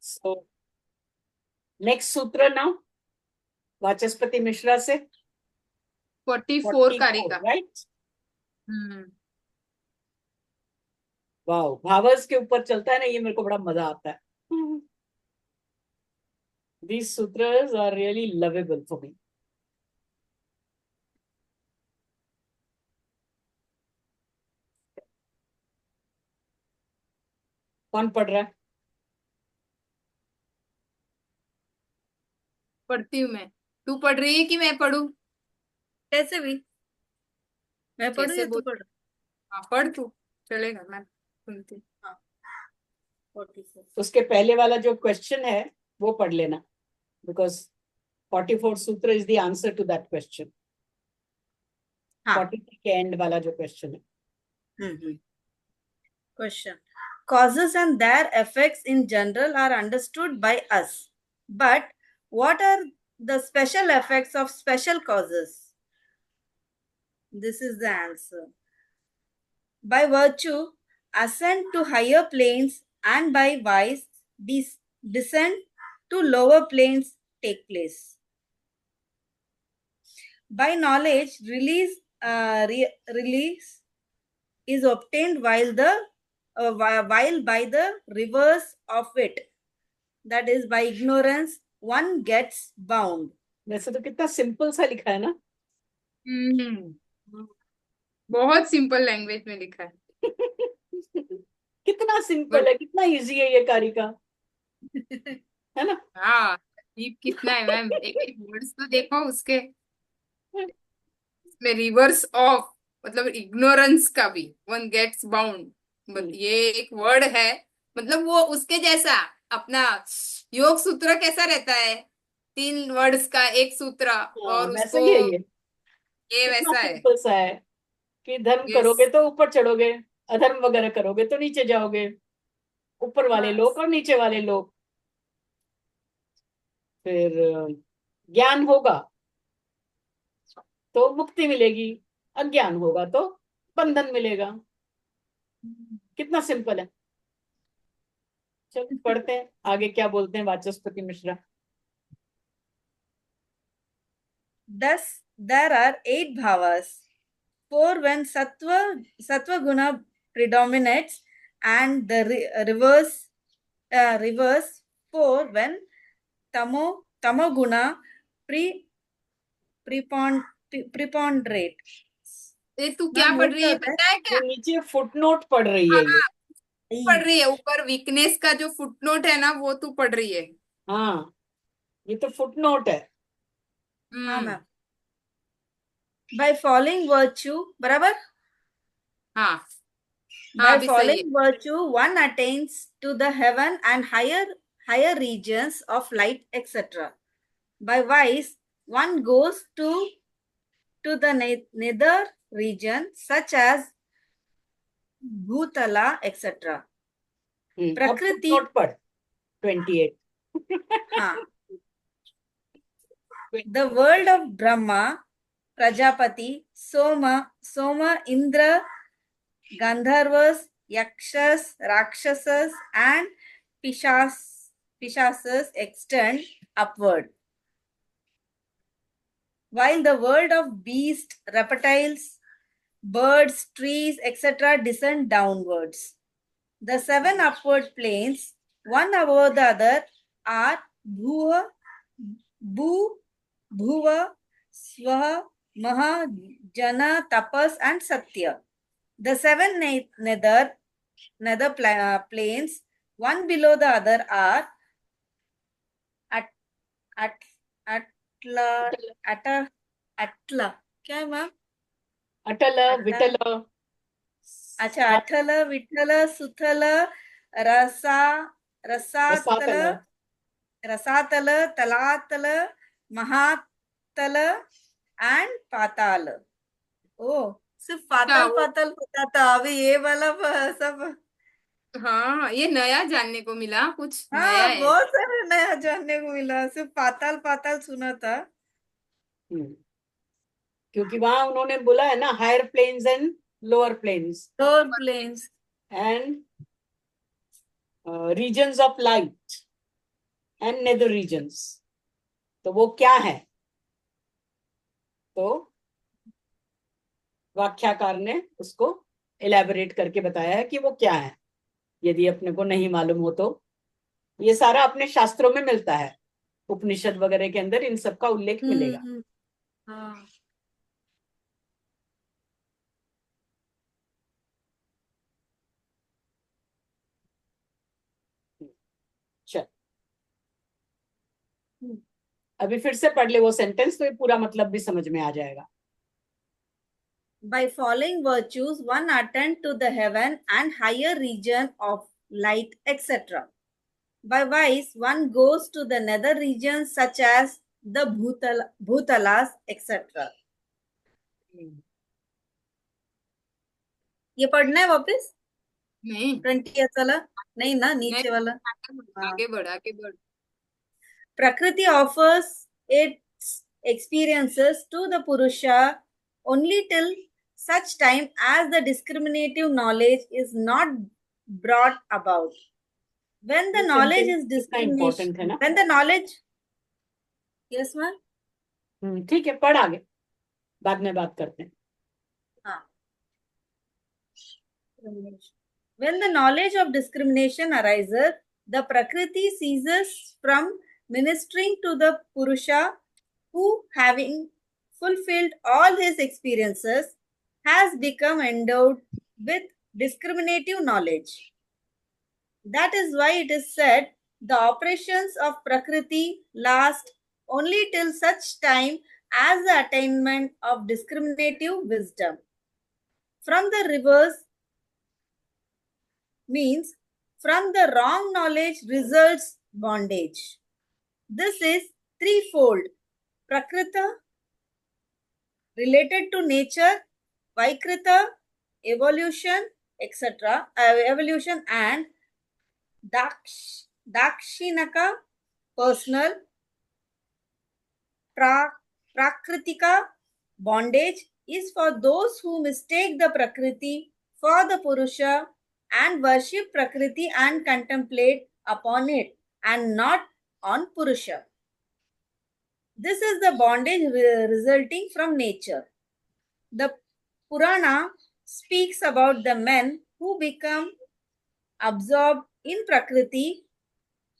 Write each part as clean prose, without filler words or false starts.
So next sutra now, वाचस्पति मिश्रा से 44 कारिका। Right. हम्म। Wow, भावर्स के ऊपर चलता है ना, ये मेरे को बड़ा मजा आता है। These sutras are really lovable for me. कौन पढ़ रहा है? पढ़ती हूँ मैं। तू पढ़ रही है कि मैं पढ़ूं? कैसे भी, मैं पढ़ू कैसे या तू बोल। पढ़? हाँ पढ़ तू, चलेगा, मैं सुनती हूँ। हाँ 44। उसके पहले वाला जो क्वेश्चन है वो पढ़ लेना, बिकॉज 44 सूत्र is the answer to that question. हाँ 43 के एंड वाला जो क्वेश्चन है। Question. Causes and their effects in general are understood by us. But what are the special effects of special causes? This is the answer. By virtue, ascent to higher planes, and by vice, descent to lower planes take place. By knowledge, release is obtained while by the reverse of it, that is by ignorance one gets bound. वैसे तो कितना simple सा लिखा है ना। बहुत simple language में लिखा है। कितना सिंपल है, कितना इजी है ये कारिका, है ना। हाँ डीप कितना है मैम, एक एक वर्ड्स तो देखो उसके। इसमें रिवर्स ऑफ मतलब इग्नोरेंस का भी, वन गेट्स बाउंड, ये एक वर्ड है। मतलब वो उसके जैसा अपना योग सूत्र कैसा रहता है, 3 वर्ड्स का एक सूत्र, हाँ और वैसे उसको ही है ये। ये कितना वैसा है। सिंपल सा है कि धर्म यस। करोगे तो ऊपर चढ़ोगे, अधर्म वगैरह करोगे तो नीचे जाओगे। ऊपर वाले लोग और नीचे वाले लोग। फिर ज्ञान होगा तो मुक्ति मिलेगी, अज्ञान होगा तो बंधन मिलेगा। कितना सिंपल है। चलो पढ़ते हैं आगे क्या बोलते हैं वाचस्पति Mishra. Thus, there are 8 bhavas. 4 when sattva guna predominates, and the reverse 4 when tamo guna preponderate. ये तू क्या मैम पढ़ ये रही क्या है होता है? पता है क्या? ये नीचे फुटनोट पढ़ रही है ये। हाँ पढ़ रही है, ऊपर वीकनेस का जो फुटनोट है ना वो तू पढ़ रही है। हाँ ये तो फुटनोट है। हाँ हम्म। मैम। By following virtue, बराबर? हाँ हाँ By अभी सही है। following virtue, one attains to the heaven and higher regions of light, etc. By vice, one goes to the nether region, such as Bhutala, etc. अब प्रकृति, फुटनोट पढ़ 28। हाँ, the world of Brahma, Prajapati, Soma, Indra, Gandharvas, Yakshas, Rakshasas, and Pishasas extend upward, while the world of beasts, reptiles, birds, trees, etc. descend downwards. The 7 upward planes, one above the other, are Bhuva, Bhuva, Swaha, Maha, Jana, Tapas, and Satya. The 7 planes, one below the other, are at at atla atla क्या है ma'am? अटल whittle अच्छा, अठल विठल सुथल रसा रसातल रसातल। रसातल तलातल महातल and पाताल. ओ, सिर्फ पाताल वो पाताल पता था, अभी ये वाला सब. हाँ ये नया जानने को मिला, कुछ नया हाँ है। बहुत सारे नया जानने को मिला, सिर्फ पाताल पाताल सुना था. क्योंकि वहां उन्होंने बोला है ना, higher planes and lower planes lower planes. And regions of light. And nether regions. तो वो क्या है? तो व्याख्याकार ने उसको इलेबोरेट करके बताया है कि वो क्या है, यदि अपने को नहीं मालूम हो तो। ये सारा अपने शास्त्रों में मिलता है, उपनिषद वगैरह के अंदर इन सब का उल्लेख मिलेगा। हाँ। चल, अभी फिर से पढ़ ले वो सेंटेंस, तो ये पूरा मतलब भी समझ में आ जाएगा। By following virtues, one attains to the heaven and higher region of light, etc. By vice, one goes to the nether regions such as the bhutalas, etc. ये पढ़ना है वापस? नहीं 20 वाला नहीं ना, नहीं, नीचे वाला। आगे बढ़ आगे बढ़। Prakriti offers its experiences to the Purusha only till such time as the discriminative knowledge is not brought about. When the ये knowledge sentence is कितना discrimination, important है ना। when the knowledge, yes ma'am, ठीक है, पढ़ आगे, बाद में बात करते हैं। हाँ. When the knowledge of discrimination arises, the Prakriti ceases from ministering to the Purusha who, having fulfilled all his experiences, has become endowed with discriminative knowledge. That is why it is said the operations of Prakriti last only till such time as the attainment of discriminative wisdom. From the reverse means from the wrong knowledge results bondage. This is threefold: Prakrita, related to nature; Vaikrita, evolution, etc. Evolution; and Dakshinaka, personal; Prakritika, bondage, is for those who mistake the Prakriti for the Purusha and worship Prakriti and contemplate upon it and not on Purusha. This is the bondage resulting from nature. The Purana speaks about the men who become absorbed in Prakriti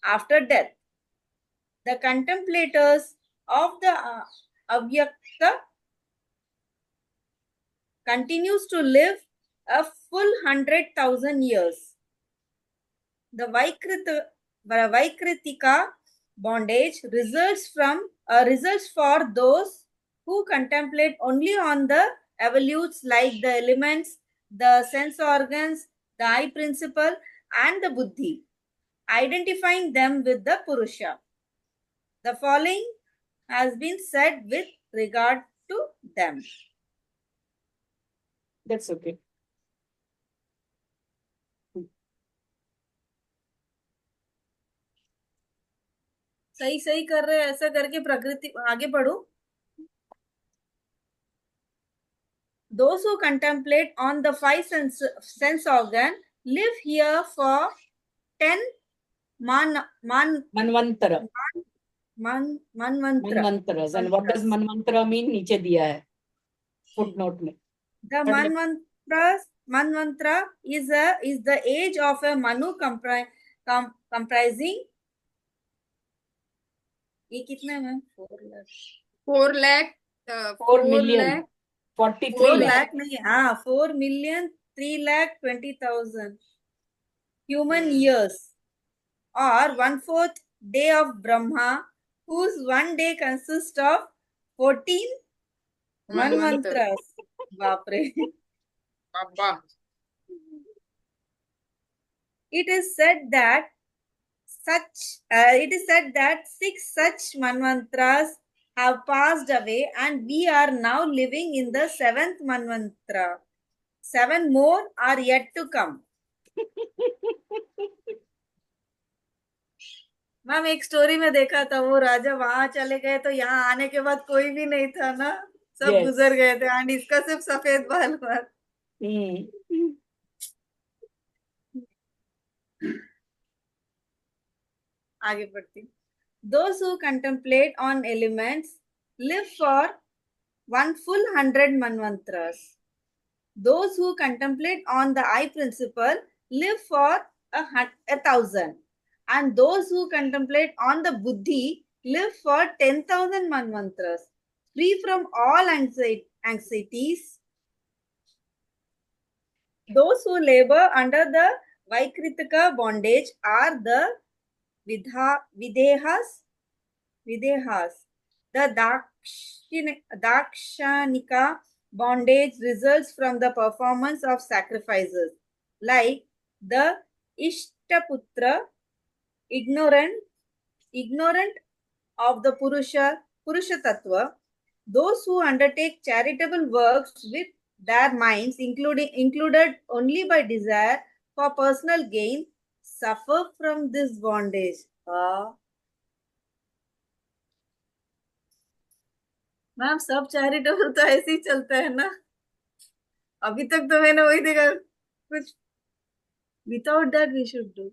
after death. The contemplators of the Avyakta continues to live a full 100,000 years. The Vaikritika bondage results for those who contemplate only on the evolutes like the elements, the sense organs, the eye principle, and the buddhi, identifying them with the Purusha. The following has been said with regard to them. That's okay. सही सही कर रहे हैं, ऐसा करके प्रकृति आगे बढ़ो. Those who contemplate on the five sense organ live here for 10 मनवंतर, manvantras. And what does manvantara mean? नीचे दिया है footnote में. The manvantara is the age of a Manu comprising. ये कितना है? 4 lakh 4 million 43 4 lakh. lakh नहीं, हाँ 4,3,20,000 human years, or 1/4 day of Brahma, whose one day consists of 14 manvantras. Bapre. Baba. It is said that 6 such manvantras have passed away, and we are now living in the 7th manvantara. 7 more are yet to come. Ma'am एक story में देखा था, वो राजा वहां चले गए तो यहाँ आने के बाद कोई भी नहीं था ना, सब Yes. गुजर गए थे, एंड इसका सिर्फ सफेद बाल हुआ. आगे बढ़ती. Those who contemplate on elements live for one full 100 manvantras. Those who contemplate on the I principle live for 1,000. And those who contemplate on the buddhi live for 10,000 manvantras, free from all anxieties. Those who labor under the Vaikritika bondage are the Videhas. The Dakshanika bondage results from the performance of sacrifices, like the Ishtaputra, ignorant of the Purusha Tattva. Those who undertake charitable works with their minds included only by desire for personal gain suffer from this bondage. Ma'am सब charitable तो ऐसे ही चलता है ना। अभी तक तो मैंने वही देखा कुछ without that we should do.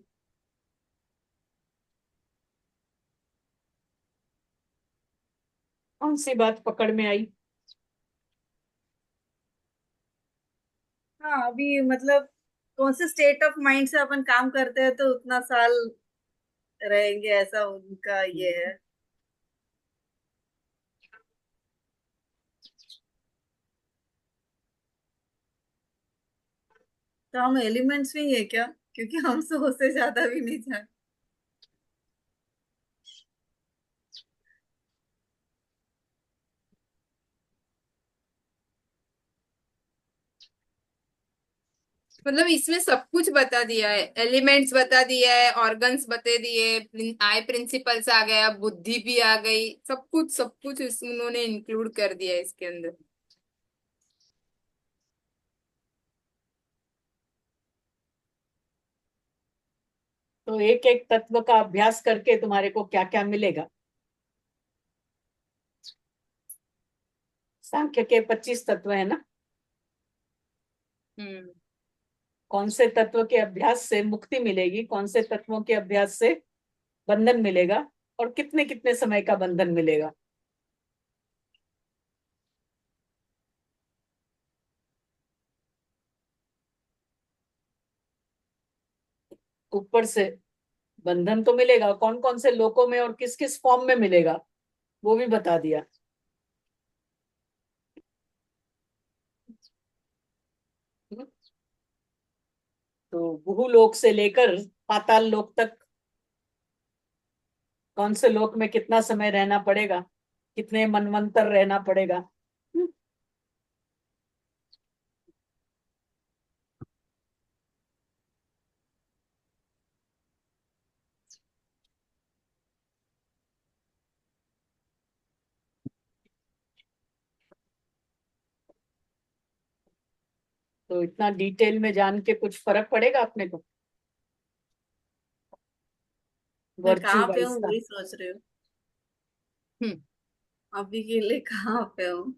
कौन सी बात पकड़ में आई? हाँ अभी मतलब कौन से स्टेट ऑफ माइंड से अपन काम करते हैं तो उतना साल रहेंगे ऐसा उनका ये है। तो हम एलिमेंट्स में ही है क्या? क्योंकि हम 100 से ज्यादा भी नहीं जाए। मतलब इसमें सब कुछ बता दिया है, एलिमेंट्स बता दिया है, ऑर्गन्स बता दिए, आई प्रिंसिपल्स आ गया, बुद्धि भी आ गई, सब कुछ उन्होंने इंक्लूड कर दिया है इसके अंदर। तो एक एक तत्व का अभ्यास करके तुम्हारे को क्या क्या मिलेगा? सांख्य के 25 तत्व है ना। कौन से तत्व के अभ्यास से मुक्ति मिलेगी, कौन से तत्वों के अभ्यास से बंधन मिलेगा, और कितने कितने समय का बंधन मिलेगा? ऊपर से बंधन तो मिलेगा, कौन कौन से लोकों में और किस किस फॉर्म में मिलेगा वो भी बता दिया। तो भूलोक से लेकर पाताल लोक तक कौन से लोक में कितना समय रहना पड़ेगा, कितने मनवंतर रहना पड़ेगा। तो इतना डिटेल में जान के कुछ फर्क पड़ेगा अपने को मैं वर्च्यू कहाँ पे वाइज हूँ का? वही सोच रही हूँ हम्म अभी के लिए कहाँ पे हूँ।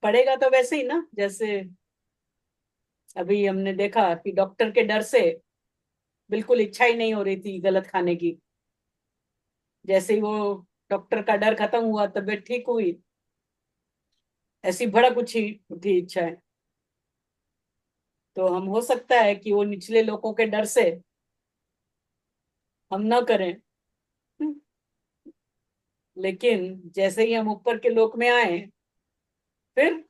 पड़ेगा तो वैसे ही ना, जैसे अभी हमने देखा कि डॉक्टर के डर से बिल्कुल इच्छा ही नहीं हो रही थी गलत खाने की। जैसे ही वो डॉक्टर का डर खत्म हुआ, तबीयत ठीक हुई, ऐसी भड़क उठी इच्छा है। तो हम हो सकता है कि वो निचले लोगों के डर से हम ना करें, लेकिन जैसे ही हम ऊपर के लोक में आए, फिर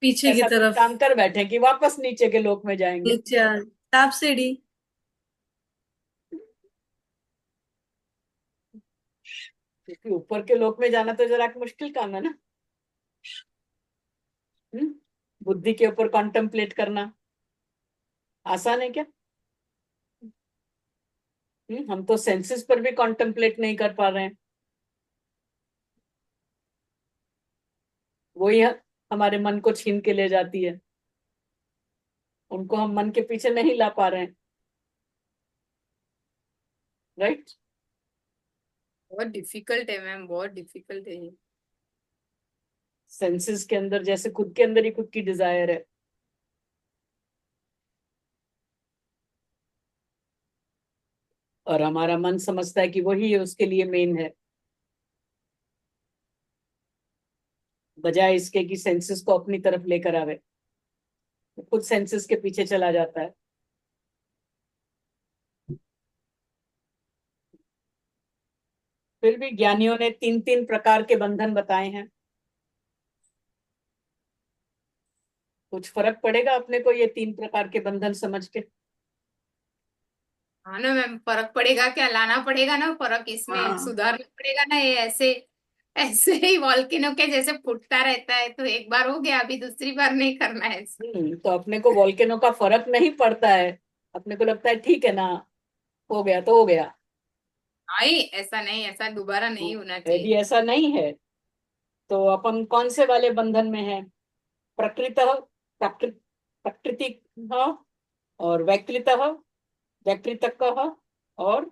पीछे की ऐसा कुछ तरफ काम कर बैठे कि वापस नीचे के लोक में जाएंगे। नीचे ताप सीढ़ी। क्योंकि ऊपर के लोक में जाना तो जरा मुश्किल काम है ना। बुद्धि के ऊपर कॉन्टेम्पलेट करना आसान है क्या? हम तो सेंसेस पर भी कॉन्टेम्पलेट नहीं कर पा रहे हैं। वही हमारे मन को छीन के ले जाती है, उनको हम मन के पीछे नहीं ला पा रहे हैं। राइट। बहुत डिफिकल्ट है मैम, बहुत डिफिकल्ट है ये। सेंसेस के अंदर जैसे खुद के अंदर ही खुद की डिजायर है, और हमारा मन समझता है कि वही उसके लिए मेन है, बजाय इसके कि सेंसेस को अपनी तरफ लेकर आवे, तो खुद सेंसेस के पीछे चला जाता है। फिर भी ज्ञानियों ने तीन तीन प्रकार के बंधन बताए हैं। कुछ फर्क पड़ेगा अपने को ये तीन प्रकार के बंधन समझ के? हाँ ना मैम, फर्क पड़ेगा क्या, लाना पड़ेगा ना फर्क, इसमें हाँ। सुधारना पड़ेगा ना। ये ऐसे ऐसे ही वॉल्केनो के जैसे फूटता रहता है, तो एक बार हो गया, अभी दूसरी बार नहीं करना है ऐसे। तो अपने को वॉल्केनो का फर्क नहीं पड़ता है, अपने को लगता है ठीक है ना, हो गया तो हो गया। आई, ऐसा नहीं, ऐसा दोबारा नहीं होना यदि चाहिए। ऐसा नहीं है तो अपन कौन से वाले बंधन में है? प्रकृत, प्रकृति और वैकृत, वैकृतक और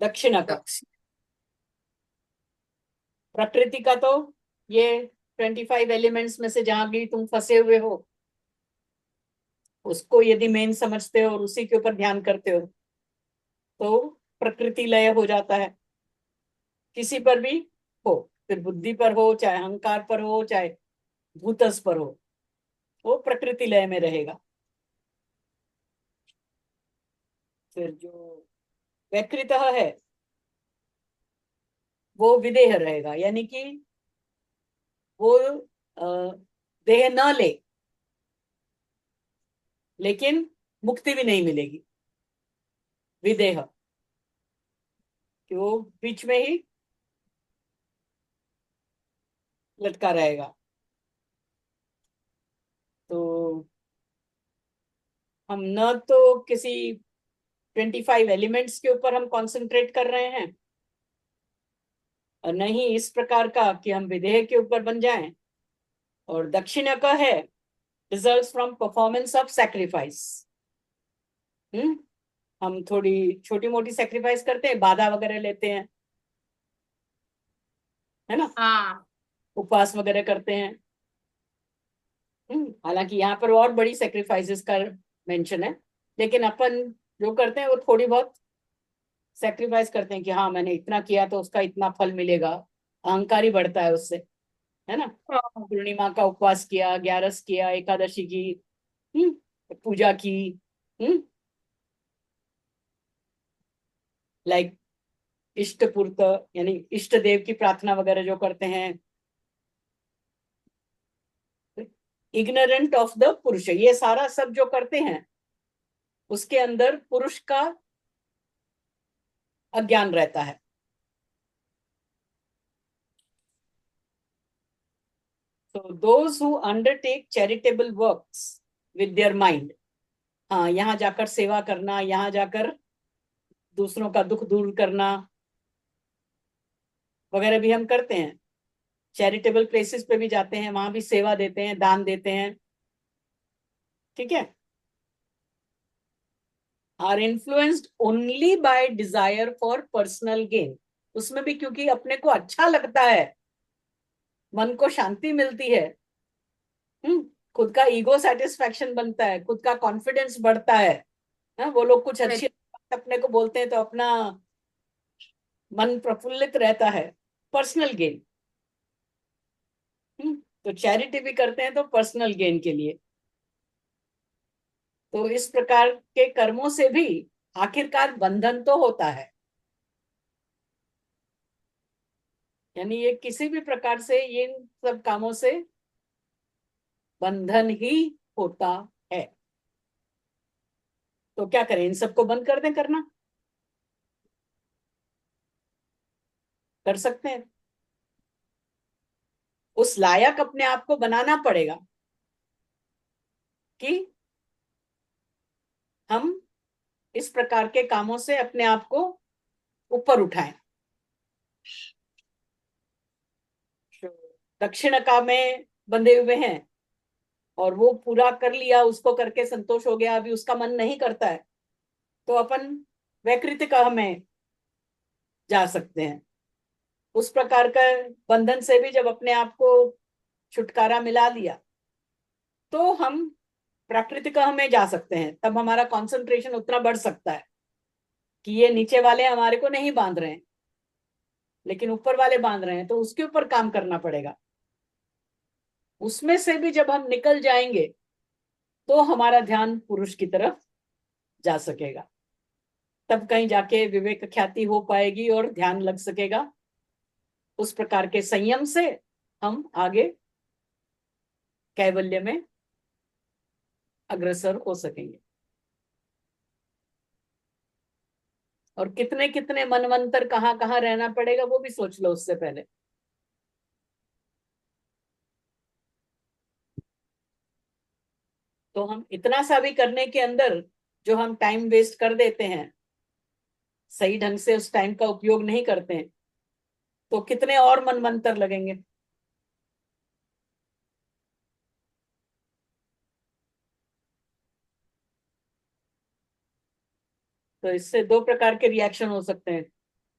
दक्षिणक। दक्ष प्रकृति का तो ये 25 एलिमेंट्स में से जहां भी तुम फंसे हुए हो, उसको यदि मेन समझते हो और उसी के ऊपर ध्यान करते हो तो प्रकृति लय हो जाता है। किसी पर भी हो, फिर बुद्धि पर हो, चाहे अहंकार पर हो, चाहे भूतस पर हो, वो प्रकृति लय में रहेगा। फिर जो वैकृत है वो विदेह रहेगा, यानी कि वो अ, देह न ले, लेकिन मुक्ति भी नहीं मिलेगी, विदेह, कि वो बीच में ही लटका रहेगा। तो हम न तो किसी 25 एलिमेंट्स के ऊपर हम कंसंट्रेट कर रहे हैं, और न ही इस प्रकार का कि हम विदेह के ऊपर बन जाएं। और दक्षिण का है result from performance of sacrifice. Hmm हम थोड़ी छोटी मोटी सेक्रीफाइस करते हैं, बाधा वगैरह लेते हैं, है ना, हाँ। उपवास वगैरह करते हैं। हालांकि यहाँ पर और बड़ी सेक्रीफाइसेस का मेंशन है, लेकिन अपन जो करते हैं वो थोड़ी बहुत सेक्रीफाइस करते हैं कि हाँ मैंने इतना किया तो उसका इतना फल मिलेगा। अहंकार ही बढ़ता है उससे, है ना। हाँ। पूर्णिमा का उपवास किया, ग्यारस किया, एकादशी की, पूजा की, लाइक इष्ट पूर्त, यानी इष्ट देव की प्रार्थना वगैरह जो करते हैं। इग्नोरेंट ऑफ द पुरुष, ये सारा सब जो करते हैं उसके अंदर पुरुष का अज्ञान रहता है। तो those who undertake charitable works with their mind, हाँ यहाँ जाकर सेवा करना, यहाँ जाकर दूसरों का दुख दूर करना वगैरह भी हम करते हैं। चैरिटेबल प्लेसेस पे भी जाते हैं, वहां भी सेवा देते हैं, दान देते हैं, ठीक है। Are influenced only by desire for personal gain, उसमें भी क्योंकि अपने को अच्छा लगता है, मन को शांति मिलती है, हम्म खुद का ईगो सेटिस्फेक्शन बनता है, खुद का कॉन्फिडेंस बढ़ता है। वो लोग कुछ अच्छी बात अपने को बोलते हैं तो अपना मन प्रफुल्लित रहता है, पर्सनल गेन। तो चैरिटी भी करते हैं तो पर्सनल गेन के लिए। तो इस प्रकार के कर्मों से भी आखिरकार बंधन तो होता है, यानी ये किसी भी प्रकार से ये इन सब कामों से बंधन ही होता है। तो क्या करें, इन सबको बंद कर दें करना? कर सकते हैं। उस लायक अपने आप को बनाना पड़ेगा कि हम इस प्रकार के कामों से अपने आप को ऊपर उठाएं। दक्षिण का में बंधे हुए हैं और वो पूरा कर लिया, उसको करके संतोष हो गया, अभी उसका मन नहीं करता है, तो अपन वैकृतिक में जा सकते हैं। उस प्रकार का बंधन से भी जब अपने आप को छुटकारा मिला लिया तो हम प्राकृतिक में जा सकते हैं। तब हमारा कंसंट्रेशन उतना बढ़ सकता है कि ये नीचे वाले हमारे को नहीं बांध रहे हैं लेकिन ऊपर वाले बांध रहे हैं, तो उसके ऊपर काम करना पड़ेगा। उसमें से भी जब हम निकल जाएंगे तो हमारा ध्यान पुरुष की तरफ जा सकेगा। तब कहीं जाके विवेक ख्याति हो पाएगी और ध्यान लग सकेगा। उस प्रकार के संयम से हम आगे कैवल्य में अग्रसर हो सकेंगे। और कितने कितने मनवंतर कहाँ कहाँ रहना पड़ेगा वो भी सोच लो उससे पहले। तो हम इतना सा भी करने के अंदर जो हम टाइम वेस्ट कर देते हैं, सही ढंग से उस टाइम का उपयोग नहीं करते हैं, तो कितने और मनवंतर लगेंगे। तो इससे दो प्रकार के रिएक्शन हो सकते हैं।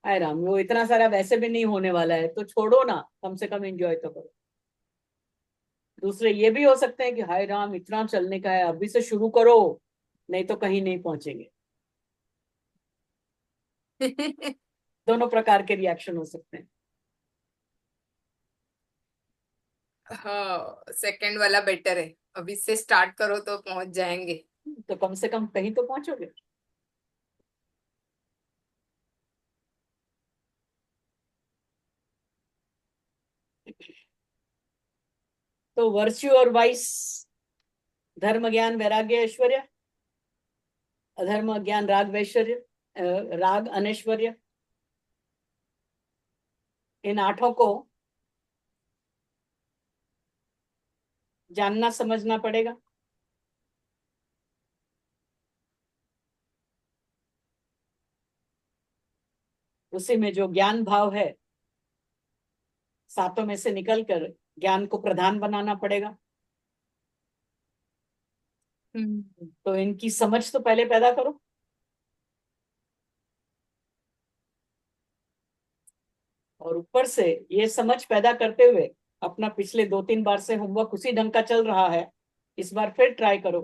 हाय राम, वो इतना सारा वैसे भी नहीं होने वाला है तो छोड़ो ना, कम से कम एंजॉय तो करो। दूसरे ये भी हो सकते हैं कि हाय राम, इतना चलने का है, अभी से शुरू करो, नहीं तो कहीं नहीं पहुंचेंगे। दोनों प्रकार के रिएक्शन हो सकते हैं। हाँ, सेकंड वाला बेटर है, अभी से स्टार्ट करो तो पहुंच जाएंगे। तो कम से कम कहीं तो पहुंचोगे। तो वर्च्यू और वाइस, धर्म ज्ञान वैराग्य ऐश्वर्य, अधर्म ज्ञान राग वैश्वर्य, राग अनैश्वर्य, इन आठों को जानना समझना पड़ेगा। उसी में जो ज्ञान भाव है, सातों में से निकलकर ज्ञान को प्रधान बनाना पड़ेगा। तो इनकी समझ तो पहले पैदा करो। और ऊपर से ये समझ पैदा करते हुए अपना पिछले 2-3 बार से होमवर्क उसी ढंग का चल रहा है, इस बार फिर ट्राई करो।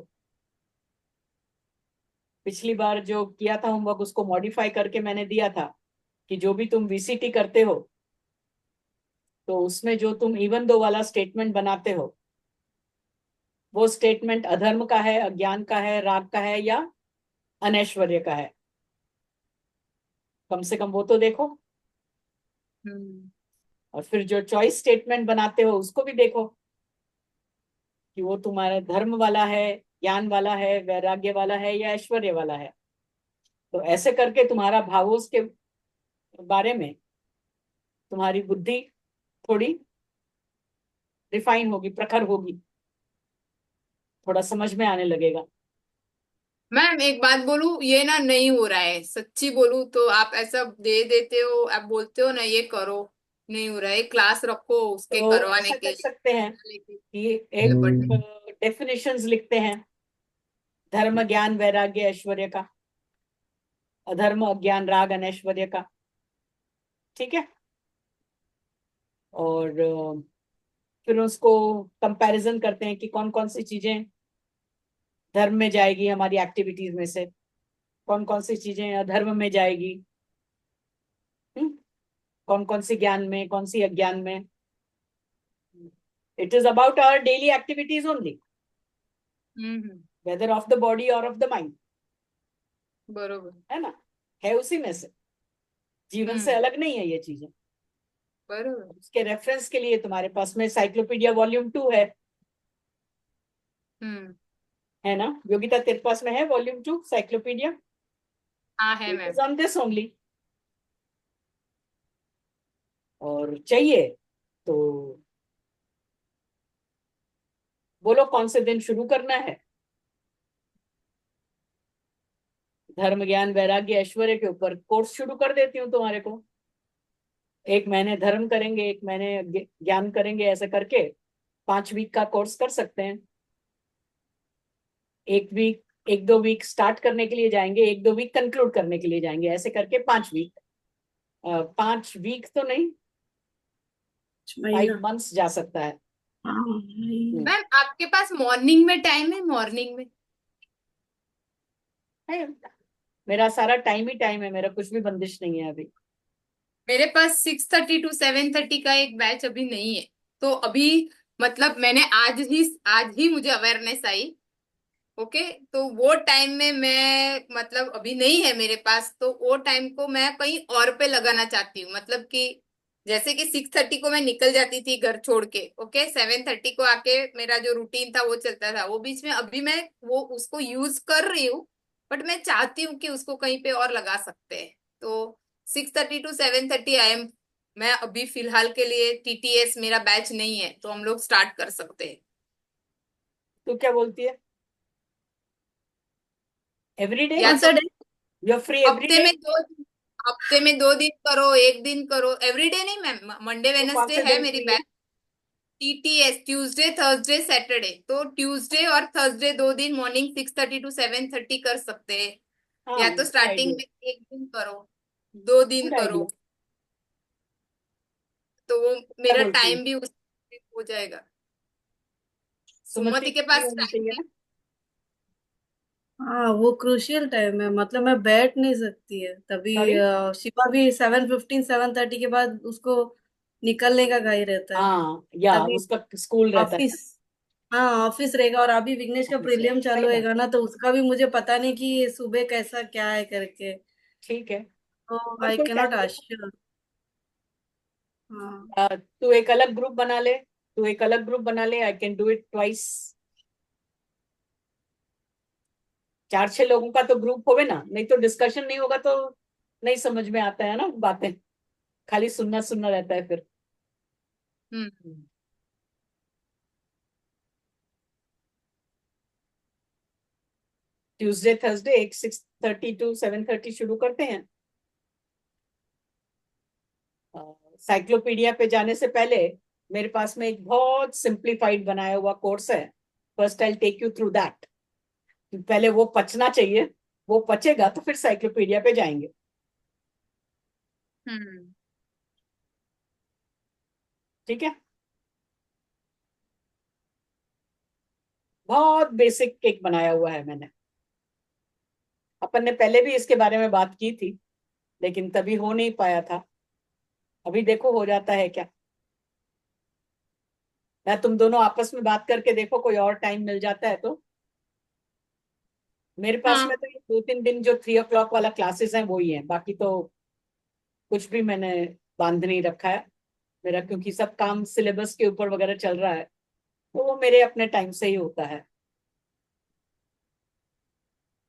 पिछली बार जो किया था होमवर्क उसको मॉडिफाई करके मैंने दिया था कि जो भी तुम वीसीटी करते हो तो उसमें जो तुम इवन दो वाला स्टेटमेंट बनाते हो, वो स्टेटमेंट अधर्म का है, अज्ञान का है, राग का है या अनैश्वर्य का है। कम से कम वो तो देखो। और फिर जो चॉइस स्टेटमेंट बनाते हो उसको भी देखो कि वो तुम्हारा धर्म वाला है, ज्ञान वाला है, वैराग्य वाला है या ऐश्वर्य वाला है। तो ऐसे करके तुम्हारा भावों के बारे में तुम्हारी बुद्धि थोड़ी रिफाइन होगी, प्रखर होगी, थोड़ा समझ में आने लगेगा। मैम एक बात बोलूं, ये ना नहीं हो रहा है, सच्ची बोलूं तो आप ऐसा दे देते हो, आप बोलते हो ना ये करो, नहीं हो रहा है, क्लास रखो उसके तो करवाने ऐसा के कर सकते हैं लिए। कि एक बट डेफिनेशंस लिखते हैं धर्म ज्ञान वैराग्य ऐश्वर्य का, अधर्म अज्ञान राग अनैश्वर्य का। ठीक है। और फिर उसको कंपैरिजन करते हैं कि कौन कौन सी चीजें धर्म में जाएगी हमारी एक्टिविटीज में से, कौन कौन सी चीजें अधर्म में जाएगी। कौन कौन सी ज्ञान में, कौन सी अज्ञान में। It is about our daily activities only, whether of the body or of the mind. बरोबर। है ना, है उसी में से, जीवन से अलग नहीं है ये चीजें। बरोबर। उसके रेफरेंस के लिए तुम्हारे पास में साइक्लोपीडिया वॉल्यूम 2 है ना योगिता, तेरे पास में है वॉल्यूम 2 साइक्लोपीडिया। हाँ है it ma'am. Is on this only. और चाहिए तो बोलो कौन से दिन शुरू करना है। धर्म ज्ञान वैराग्य ऐश्वर्य के ऊपर कोर्स शुरू कर देती हूँ तुम्हारे को। 1 महीने धर्म करेंगे, 1 महीने ज्ञान करेंगे, ऐसे करके 5 वीक का कोर्स कर सकते हैं। 1 वीक, 1-2 वीक स्टार्ट करने के लिए जाएंगे, 1-2 वीक कंक्लूड करने के लिए जाएंगे, ऐसे करके 5 वीक। 5 वीक तो नहीं, 5 महीना। मंथ्स जा सकता है। हाँ महीना। मैम आपके पास मॉर्निंग में टाइम है? मॉर्निंग में है, मेरा सारा टाइम ही टाइम है, मेरा कुछ भी बंदिश नहीं है अभी। मेरे पास 6:30 to 7:30 का एक बैच अभी नहीं है। तो अभी मतलब मैंने आज ही मुझे अवेयरनेस आई। ओके, तो वो टाइम में मैं मतलब अभी नहीं है मेरे पास, तो वो टाइम को मैं कहीं और पे लगाना चाहती हूँ। मतलब कि जैसे कि 6:30 को मैं निकल जाती थी घर छोड़ के, ओके, 7:30 को आके मेरा जो रूटीन था वो चलता था, वो बीच में अभी मैं वो उसको यूज कर रही हूँ। बट मैं चाहती हूँ कि उसको कहीं पे और लगा सकते हैं। तो 6:30 to 7:30 आई एम। मैं अभी फिलहाल के लिए टीटीएस मेरा बैच नहीं है, तो हम लोग स्टार्ट कर सकते हैं। तू क्या बोलती है? Every day? या कौन तो सा day? You are free every हफ्ते डे? में दो हफ्ते में 2 दिन करो, एक दिन करो, एवरीडे नहीं मैम। मंडे तो कौन वेनसडे से है दिन मेरी फ्री है? Batch. TTS Tuesday Thursday Saturday, तो ट्यूसडे और थर्सडे 2 दिन मॉर्निंग 6:30 to 7:30 कर सकते हैं। हाँ, या तो गुड स्टार्टिंग आइडिया। में एक दिन करो, 2 दिन गुड करो, आइडिया। तो वो क्या मेरा बोलती है? टाइम भी उसमें हो जाएगा। सुमति सुमति के फ्री पास होनी टाइम चाहिए नहीं। ना? हाँ वो क्रूशियल टाइम है, मतलब मैं बैठ नहीं सकती है तभी। सॉरी? शिवा भी 7:15 7:30 के बाद उसको निकलने का घाई रहता है। हाँ, या तभी उसका स्कूल रहता है ऑफिस, ना? हाँ ऑफिस रहेगा, और अभी विघ्नेश का ऑफिस प्रीलियम रहेगा, सही चालू बात। होएगा ना, तो उसका भी मुझे पता नहीं कि सुबह कैसा क्या है करके। ठीक है। तो और आई कोई कैनॉट टाइम? आश्योर। हाँ। तू एक अलग ग्रुप बना ले, तू एक अलग ग्रुप बना ले, I can do it twice. 4-6 लोगों का तो ग्रुप होवे ना, नहीं तो डिस्कशन नहीं होगा तो नहीं समझ में आता है ना बातें, खाली सुनना सुनना रहता है फिर। हम्म। ट्यूसडे थर्सडे एक 6:30 to 7:30 शुरू करते हैं। साइक्लोपीडिया पे जाने से पहले मेरे पास में एक बहुत सिंप्लीफाइड बनाया हुआ कोर्स है। First I take you through that. पहले वो पचना चाहिए, वो पचेगा तो फिर साइक्लोपीडिया पे जाएंगे। हम्म। ठीक है? बहुत बेसिक केक बनाया हुआ है मैंने। अपन ने पहले भी इसके बारे में बात की थी, लेकिन तभी हो नहीं पाया था। अभी देखो हो जाता है क्या। या तुम दोनों आपस में बात करके देखो, कोई और टाइम मिल जाता है तो। मेरे पास में हाँ, तो ये 2-3 दिन जो 3 o'clock वाला क्लासेस है वो ही है, बाकी तो कुछ भी मैंने बांध नहीं रखा है मेरा, क्योंकि सब काम सिलेबस के ऊपर वगैरह चल रहा है, तो वो मेरे अपने टाइम से ही होता है।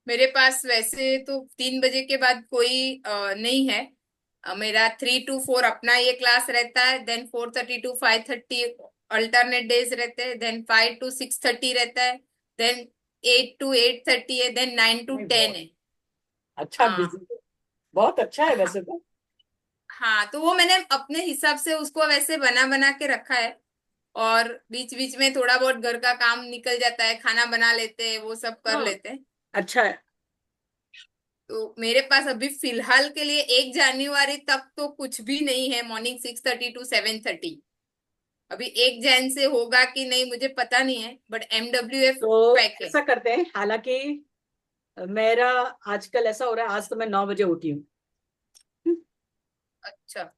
मेरे पास वैसे तो 3 बजे के बाद कोई नहीं है। मेरा 3 to 4 अपना ये क्लास रहता है, देन 4:30 to 5:30 अल्टरनेट डेज रहते हैं, देन 5 to 6:30 रहता है, देन 8 to 8:30 है, देन 9 to 10 बहुत है। अच्छा, हाँ। बिजी है। बहुत अच्छा है हाँ। वैसे तो। हाँ, तो वो मैंने अपने हिसाब से उसको वैसे बना बना के रखा है। और बीच बीच में थोड़ा बहुत घर का काम निकल जाता है, खाना बना लेते हैं, वो सब कर हाँ, लेते हैं। अच्छा है। तो मेरे पास अभी फिलहाल के लिए 1 जनवरी तक तो कुछ भी नहीं है मॉर्निंग 6:30 to 7:30। अभी 1 जन से होगा कि नहीं मुझे पता नहीं है, बट MWF तो पैक है। ऐसा करते हैं, हालांकि मेरा आजकल ऐसा हो रहा है, आज तो मैं 9 बजे उठी हूँ। अच्छा।